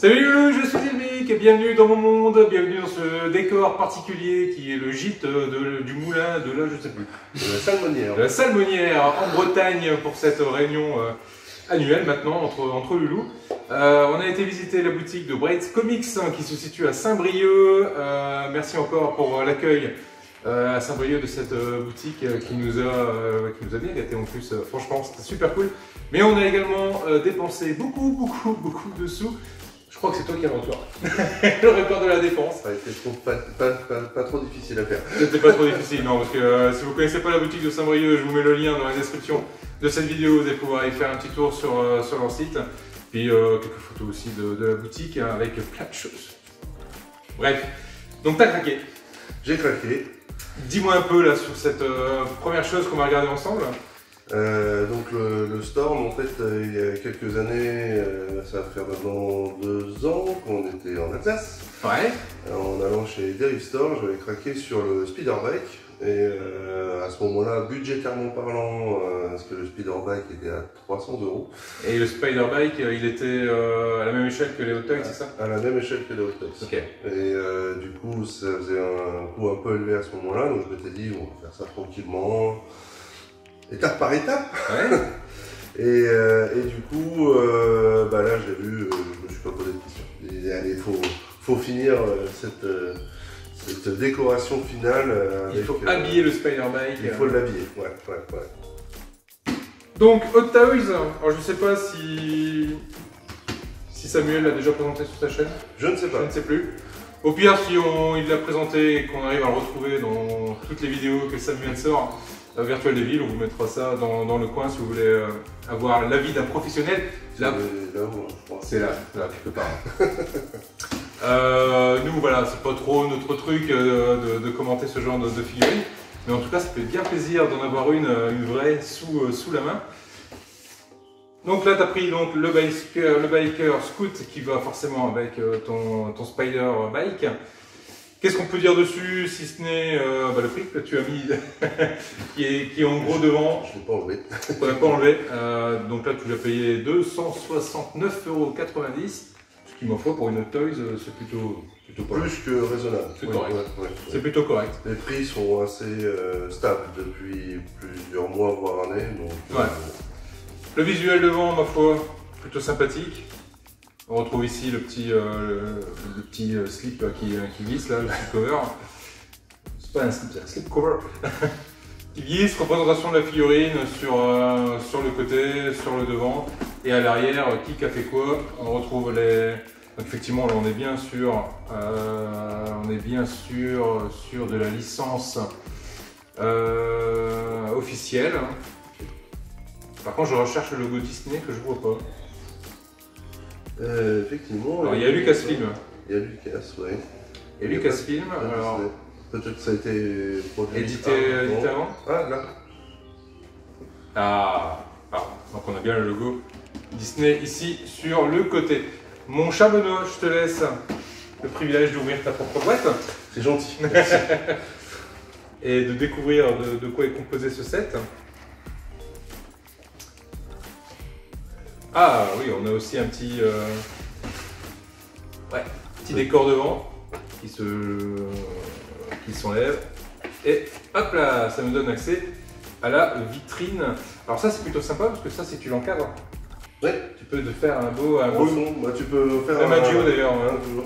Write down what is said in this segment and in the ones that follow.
Salut Loulou, je suis Elmic et bienvenue dans mon monde, bienvenue dans ce décor particulier qui est le gîte du moulin de là, je sais plus. De la Salmonnière. De la Salmonnière en Bretagne pour cette réunion annuelle maintenant entre Loulou. On a été visiter la boutique de Braids Comics qui se situe à Saint-Brieuc. Merci encore pour l'accueil à Saint-Brieuc de cette boutique qui nous a bien gâtés en plus. Franchement, c'était super cool. Mais on a également dépensé beaucoup de sous. Je crois que c'est toi qui as le retour. Le record de la dépense. Ça a été pas trop difficile à faire. C'était pas trop difficile, non, parce que si vous ne connaissez pas la boutique de Saint-Brieuc, je vous mets le lien dans la description de cette vidéo. Vous allez pouvoir y faire un petit tour sur leur site. Puis quelques photos aussi de la boutique hein, avec plein de choses. Bref, donc t'as craqué. J'ai craqué. Dis-moi un peu là sur cette première chose qu'on va regarder ensemble. Donc le Storm, en fait, il y a quelques années, ça va faire maintenant 2 ans qu'on était en Alsace. Ouais. En allant chez Derive Store, j'avais craqué sur le Speederbike. Et à ce moment-là, budgétairement parlant, parce que le Speederbike était à 300 €. Et le Spiderbike, il était à la même échelle que les Hot Toys, c'est ça? À la même échelle que les Hot Toys. Ok. Et du coup, ça faisait un coût un peu élevé à ce moment-là, donc je m'étais dit, on va faire ça tranquillement. Étape par étape. Ouais. et du coup, là je l'ai vu, je me suis pas posé de questions. J'ai dit, allez, faut finir cette décoration finale. Il faut habiller le Spiderbike. Il faut l'habiller, ouais. Donc Hot Toys, alors je sais pas si Samuel l'a déjà présenté sur sa chaîne. Je ne sais pas. Je ne sais plus. Au pire, si il l'a présenté et qu'on arrive à le retrouver dans toutes les vidéos que Samuel sort, Virtual Devil, on vous mettra ça dans le coin si vous voulez avoir l'avis d'un professionnel. Là où, je crois. C'est là, quelque part. Nous, voilà, c'est pas trop notre truc de commenter ce genre de figurines. Mais en tout cas, ça fait bien plaisir d'en avoir une vraie sous la main. Donc là, tu as pris donc, le biker Scout qui va forcément avec ton Spider Bike. Qu'est-ce qu'on peut dire dessus, si ce n'est le prix que tu as mis, qui est en gros devant. Je ne l'ai pas enlevé. On n'a pas enlevé. Donc là, tu l'as payé 269,90 €. Ce qui, ma foi, pour une Hot Toys, c'est plutôt pas Plus que raisonnable. C'est correct. Ouais. C'est plutôt correct. Les prix sont assez stables depuis plusieurs mois, voire années. Donc, ouais. Le visuel devant, ma foi, plutôt sympathique. On retrouve ici le petit slip qui glisse, là, le slip cover. C'est pas un slip, c'est un slip cover. Qui glisse, représentation de la figurine sur le côté, sur le devant. Et à l'arrière, qui a fait quoi. On retrouve les... Donc effectivement, là, on est bien sûr sur de la licence officielle. Par contre, je recherche le logo Disney que je vois pas. Effectivement. Alors, il y a Lucasfilm. Il y a Lucas, ouais. Il y a Lucasfilm. Alors, peut-être que ça a été produit. Édité avant. Ah, là. Ah, pardon. Donc on a bien le logo Disney ici sur le côté. Mon cher Benoît, je te laisse le privilège d'ouvrir ta propre boîte. C'est gentil. Merci. Et de découvrir de quoi est composé ce set. Ah oui, on a aussi un petit décor devant qui s'enlève. Et hop là, ça nous donne accès à la vitrine. Alors ça c'est plutôt sympa parce que ça si tu l'encadres, ouais. Tu peux te faire un beau fond. Bah, tu peux faire même un duo d'ailleurs.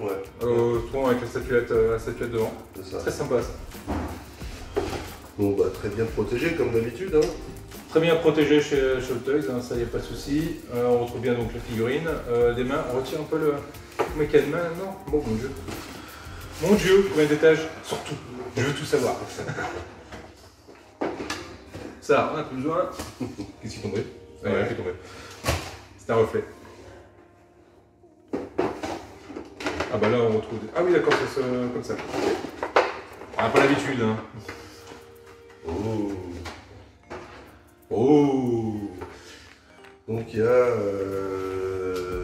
Ouais. Tronc avec la statuette devant. C'est ça. Très sympa ça. Bon bah très bien protégé comme d'habitude. Hein. Très bien protégé chez Hot Toys, hein, ça y a pas de souci. On retrouve bien donc la figurine. Des mains, on retire un peu le mécanisme de main. Non, bon mon dieu. Mon dieu, combien d'étages? Surtout, je veux tout savoir. Ça, on a plus besoin. Qu'est-ce qui est tombé? Ah, rien qui est tombé. C'est un reflet. Ah bah là on retrouve... Ah oui d'accord, c'est comme ça. On n'a pas l'habitude. Hein. Oh. Donc il y a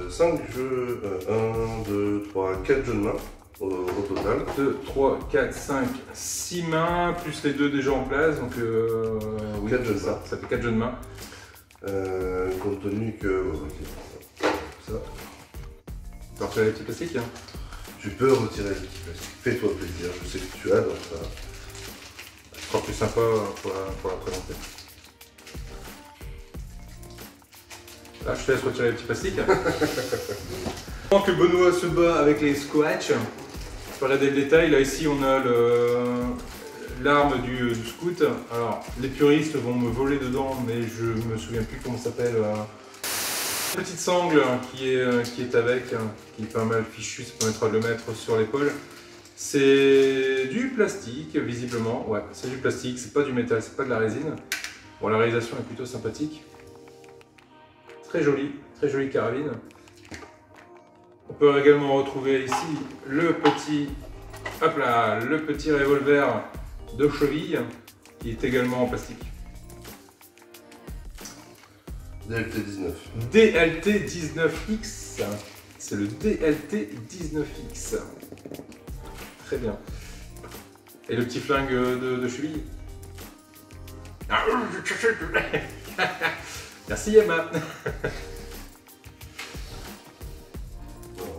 5 jeux, 1, 2, 3, 4 jeux de main au total. 2, 3, 4, 5, 6 mains, plus les 2 déjà en place, donc oui, 4 jeux de main. Ça fait 4 jeux de main. Compte tenu que... ça. Tu vas retirer les petits plastiques hein. Tu peux retirer les petits plastiques. Fais-toi plaisir, je sais que tu adores ça. Ce sera plus sympa pour la présenter. Là, je te laisse retirer les petits plastiques. Pendant que Benoît se bat avec les scratchs, je vais regarder le détail. Là, ici, on a l'arme du scout. Alors, les puristes vont me voler dedans, mais je me souviens plus comment ça s'appelle. Petite sangle qui est avec, qui est pas mal fichu, ça permettra de le mettre sur l'épaule. C'est du plastique, visiblement. Ouais, c'est du plastique, c'est pas du métal, c'est pas de la résine. Bon, la réalisation est plutôt sympathique. Très jolie carabine. On peut également retrouver ici le petit revolver de cheville qui est également en plastique. DLT-19. DLT-19X. C'est le DLT-19X. Très bien. Et le petit flingue de cheville. Ah, merci Emma.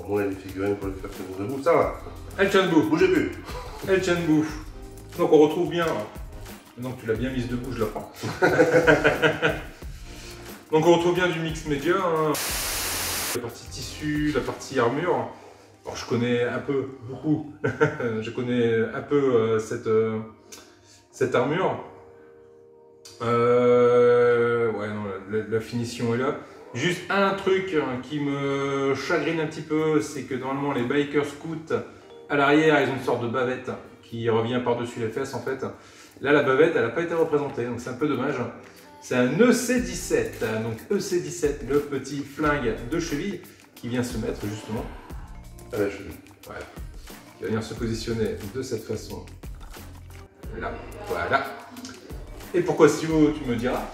Au moins les figurines pour les faire tenir debout, ça va. Elle tient debout. Bougez plus. Elle tient debout. Donc on retrouve bien. Maintenant que tu l'as bien mise debout, je la prends. Donc on retrouve bien du mix média. Hein. La partie tissu, la partie armure. Alors je connais un peu, beaucoup. Je connais un peu cette armure. Ouais, non, la finition est là. Juste un truc qui me chagrine un petit peu, c'est que normalement les bikers scouts à l'arrière, ils ont une sorte de bavette qui revient par-dessus les fesses en fait. Là, la bavette, elle n'a pas été représentée, donc c'est un peu dommage. C'est un EC17, donc EC17, le petit flingue de cheville qui vient se mettre justement à la cheville. Ouais. Il va venir se positionner de cette façon. Là, voilà. Et pourquoi si haut, tu me diras?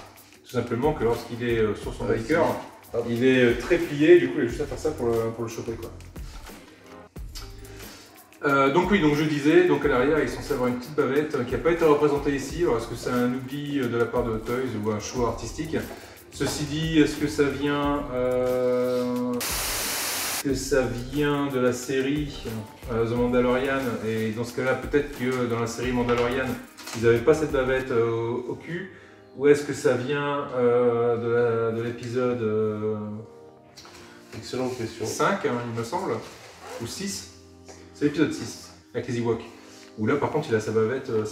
Tout simplement que lorsqu'il est sur son biker, il est très plié, du coup il est juste à faire ça pour le choper quoi. Donc oui, donc je disais, donc à l'arrière il est censé avoir une petite bavette qui n'a pas été représentée ici. Alors est-ce que c'est un oubli de la part de Toys ou un choix artistique? Ceci dit, est-ce que ça vient de la série The Mandalorian? Et dans ce cas-là, peut-être que dans la série Mandalorian, ils n'avaient pas cette bavette au cul. Ou est-ce que ça vient de l'épisode Excellente question. 5, hein, il me semble, ou 6? C'est l'épisode 6, avec les Ewoks. Où là, par contre, il a sa bavette au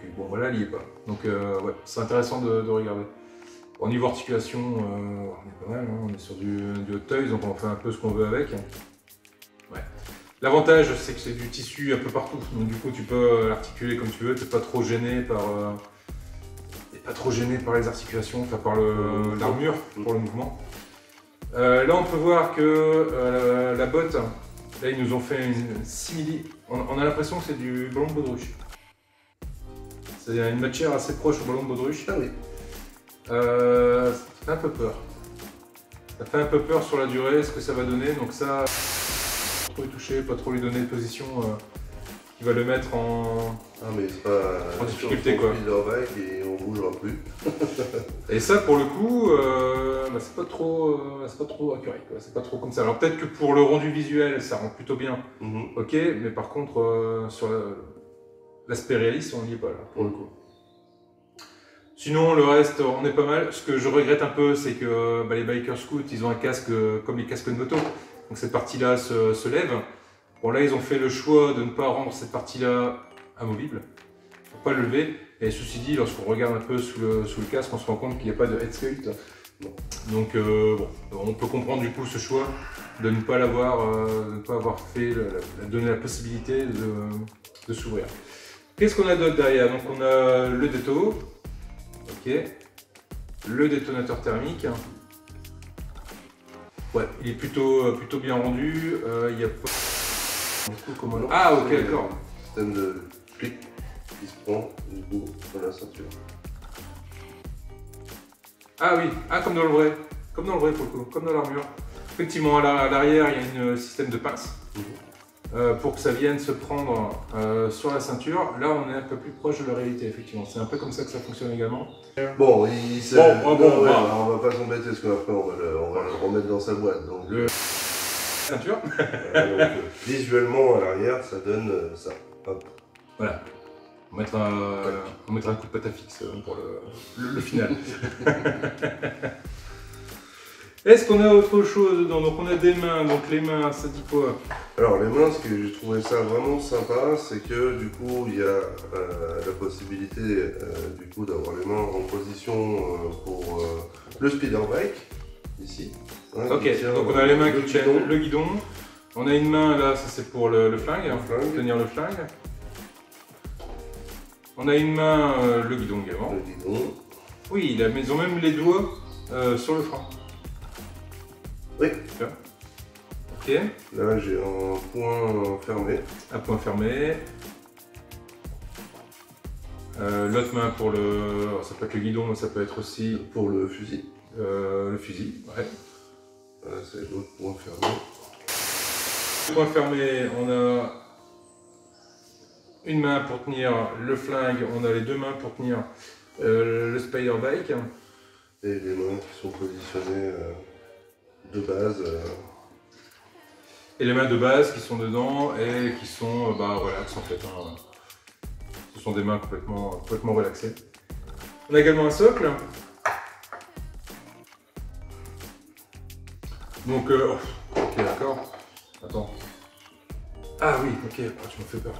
cul. Bon, voilà, il n'y est pas. Donc, ouais, c'est intéressant de regarder. Au niveau articulation, on est pas mal, hein, on est sur du Hot Toys, donc on fait un peu ce qu'on veut avec. Ouais. L'avantage, c'est que c'est du tissu un peu partout. Donc, du coup, tu peux l'articuler comme tu veux, tu n'es pas trop gêné par... les articulations, enfin par l'armure pour le mouvement. Là on peut voir que la botte, là ils nous ont fait une simili. On a l'impression que c'est du ballon de baudruche. C'est une matière assez proche au ballon de baudruche. Ah oui. Ça fait un peu peur. Ça fait un peu peur sur la durée, ce que ça va donner. Donc ça, pas trop y toucher, pas trop lui donner de position qui va le mettre en... Ah mais c'est pas en difficulté quoi. Et on bougera plus. Et ça pour le coup, bah, c'est pas trop accurate, c'est pas trop comme ça. Alors peut-être que pour le rendu visuel ça rend plutôt bien, ok, mais par contre sur l'aspect réaliste on n'y est pas là pour le coup. Sinon le reste on est pas mal. Ce que je regrette un peu c'est que bah, les bikers scouts ils ont un casque comme les casques de moto, donc cette partie là se lève. Bon là ils ont fait le choix de ne pas rendre cette partie là amovible, pour pas le lever. Et ceci dit, lorsqu'on regarde un peu sous le casque, on se rend compte qu'il n'y a pas de head sculpt. Donc bon, on peut comprendre du coup ce choix de ne pas avoir fait, donner la possibilité de s'ouvrir. Qu'est-ce qu'on a d'autre derrière? Donc on a le déto, ok, le détonateur thermique. Ouais, il est plutôt bien rendu. Il y a pas... Du coup, comment... Ah ok, d'accord. Système de clic qui se prend du coup sur la ceinture. Ah oui, ah, comme dans le vrai pour le coup, comme dans l'armure. Effectivement, à l'arrière, il y a un système de pince pour que ça vienne se prendre sur la ceinture. Là, on est un peu plus proche de la réalité, effectivement. C'est un peu comme ça que ça fonctionne également. Bon, on bon, va pas s'embêter parce qu'après on va le remettre dans sa boîte. Donc. Ceinture. Voilà, donc, visuellement à l'arrière, ça donne ça. Hop. Voilà. On mettra un coup de patte à fixe pour le final. Est-ce qu'on a autre chose dedans? Donc on a des mains, donc les mains, ça dit quoi? Alors les mains, ce que j'ai trouvé ça vraiment sympa, c'est que du coup il y a la possibilité du coup d'avoir les mains en position pour le speeder bike, ici. Hein, Ok, donc on a les mains qui tiennent le guidon. On a une main là, ça c'est pour le flingue, pour tenir le flingue. On a une main, le guidon également. Le guidon. Oui, ils ont même les doigts sur le frein. Oui. Ok. Là j'ai un point fermé. Un point fermé. L'autre main pour le... Alors, ça peut être le guidon, mais ça peut être aussi... Pour le fusil. Le fusil, ouais. Voilà, c'est l'autre point fermé. Point fermé, on a une main pour tenir le flingue, on a les deux mains pour tenir le spider bike. Et les mains qui sont positionnées de base. Et les mains de base qui sont dedans et qui sont relax en fait. Hein. Ce sont des mains complètement relaxées. On a également un socle. Donc, ok d'accord. Attends. Ah oui, ok, tu me fais peur.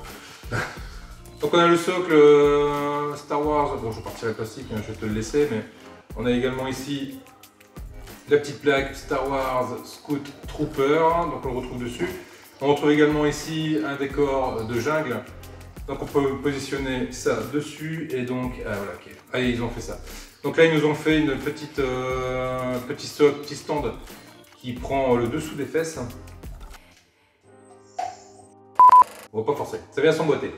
Donc on a le socle Star Wars, bon je vais partir le plastique, hein, je vais te le laisser, mais on a également ici la petite plaque Star Wars Scout Trooper, donc on le retrouve dessus. On retrouve également ici un décor de jungle, donc on peut positionner ça dessus et donc, ah voilà, ok, allez ils ont fait ça. Donc là ils nous ont fait une petite, petit stand qui prend le dessous des fesses. On va pas forcer, ça vient s'emboîter.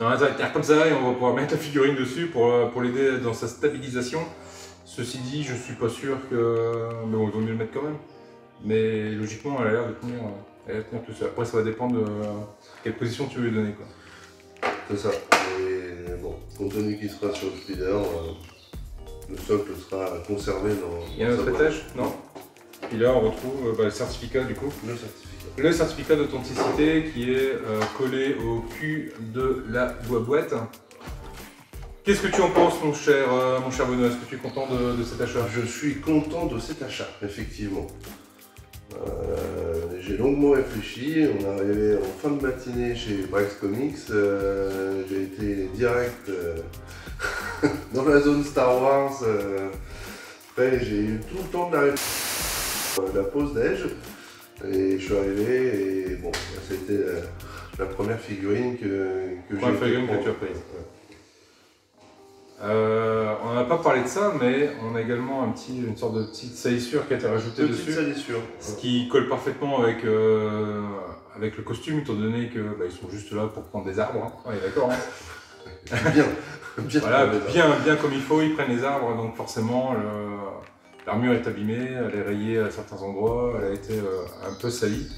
Non, ça va être comme ça et on va pouvoir mettre la figurine dessus pour l'aider dans sa stabilisation. Ceci dit, je suis pas sûr que... Mais bon, il vaut mieux le mettre quand même. Mais logiquement, elle a l'air de tenir, tout seul. Après, ça va dépendre de quelle position tu veux lui donner, quoi. C'est ça. Et bon, compte tenu qu'il sera sur le speeder, le socle sera conservé dans... Il y a un autre étage? Non. Et là, on retrouve le certificat du coup. Le certificat. Le certificat d'authenticité qui est collé au cul de la boîte. Qu'est-ce que tu en penses, mon cher Benoît? Est-ce que tu es content de cet achat? Je suis content de cet achat, effectivement. J'ai longuement réfléchi. On est arrivé en fin de matinée chez Bryce Comics. J'ai été direct dans la zone Star Wars. Après, j'ai eu tout le temps de la pause déj. Et je suis arrivé et bon, c'était la première figurine que j'ai tu as prise. On n'a pas parlé de ça, mais on a également une sorte de petite salissure qui a été rajoutée dessus. Salissure. Ce qui colle parfaitement avec le costume, étant donné qu'ils sont juste là pour prendre des arbres. Hein. Ouais, d'accord. Hein. Bien. Voilà, bien comme il faut, ils prennent les arbres, donc forcément l'armure est abîmée, elle est rayée à certains endroits, elle a été un peu salie.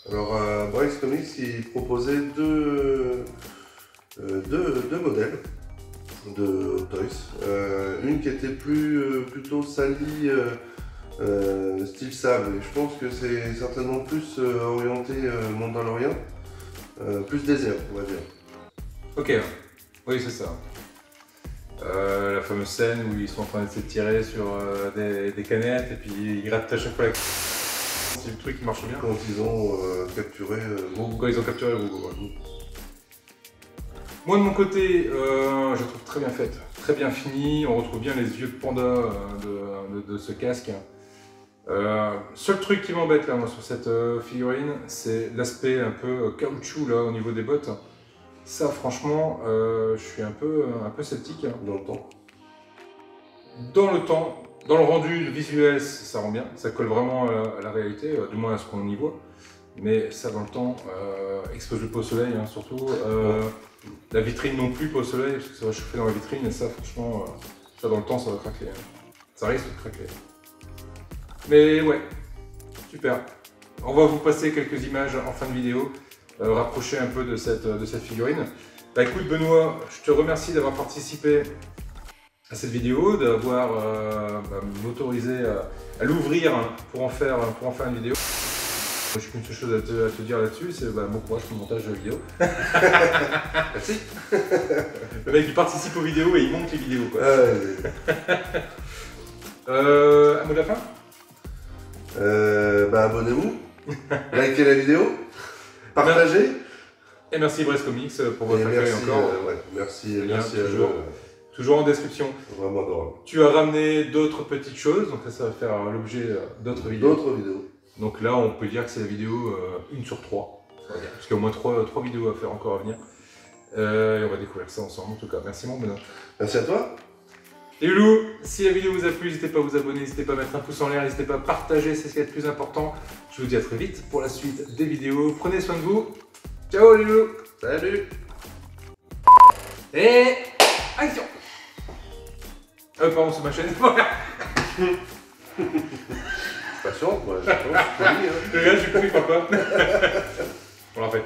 Alors Bryce Comics il proposait deux modèles de Hot Toys. Une qui était plutôt salie, style sable, et je pense que c'est certainement plus orienté Mandalorian, plus désert on va dire. Ok, oui c'est ça. La fameuse scène où ils sont en train de s'étirer sur des canettes et puis ils grattent à chaque fois la... C'est le truc qui marche bien. Quand ils ont capturé Grogu. Quand ils ont capturé Grogu. Ouais. Moi de mon côté, je la trouve très bien faite, très bien finie. On retrouve bien les yeux de panda de ce casque. Seul truc qui m'embête là moi sur cette figurine, c'est l'aspect un peu caoutchouc là au niveau des bottes. Ça franchement, je suis un peu sceptique. dans le temps. Dans le temps, dans le rendu visuel, ça rend bien, ça colle vraiment à la réalité, du moins à ce qu'on y voit. Mais ça dans le temps, exposé pas au soleil hein, surtout. La vitrine non plus pas au soleil, parce que ça va chauffer dans la vitrine et ça franchement, ça dans le temps ça va craquer. Hein. Ça risque de craquer. Mais ouais, super. On va vous passer quelques images en fin de vidéo. Rapprocher un peu de cette figurine. Bah écoute Benoît, je te remercie d'avoir participé à cette vidéo, d'avoir m'autorisé à l'ouvrir pour en faire une vidéo. J'ai qu'une seule chose à te dire là-dessus, c'est bon courage pour le montage de la vidéo. Merci. Le mec il participe aux vidéos et il monte les vidéos quoi. Un mot de la fin? Abonnez-vous, likez la vidéo, partagez. Et merci Brest Comics pour votre accueil encore. Merci à toujours en description. Vraiment adorable. Tu as ramené d'autres petites choses, donc ça va faire l'objet d'autres vidéos. Donc là, on peut dire que c'est la vidéo 1 sur 3. Parce qu'il y a au moins 3 vidéos à faire encore à venir. Et on va découvrir ça ensemble en tout cas. Merci mon bonhomme. Merci à toi. Les loulous, si la vidéo vous a plu, n'hésitez pas à vous abonner, n'hésitez pas à mettre un pouce en l'air, n'hésitez pas à partager, c'est ce qui est le plus important. Je vous dis à très vite pour la suite des vidéos. Prenez soin de vous. Ciao les loulous. Salut. Et action. Pardon, c'est ma chaîne. Patiente, moi, je suis poli, hein. Le gars, je suis pris, papa. On l'a fait.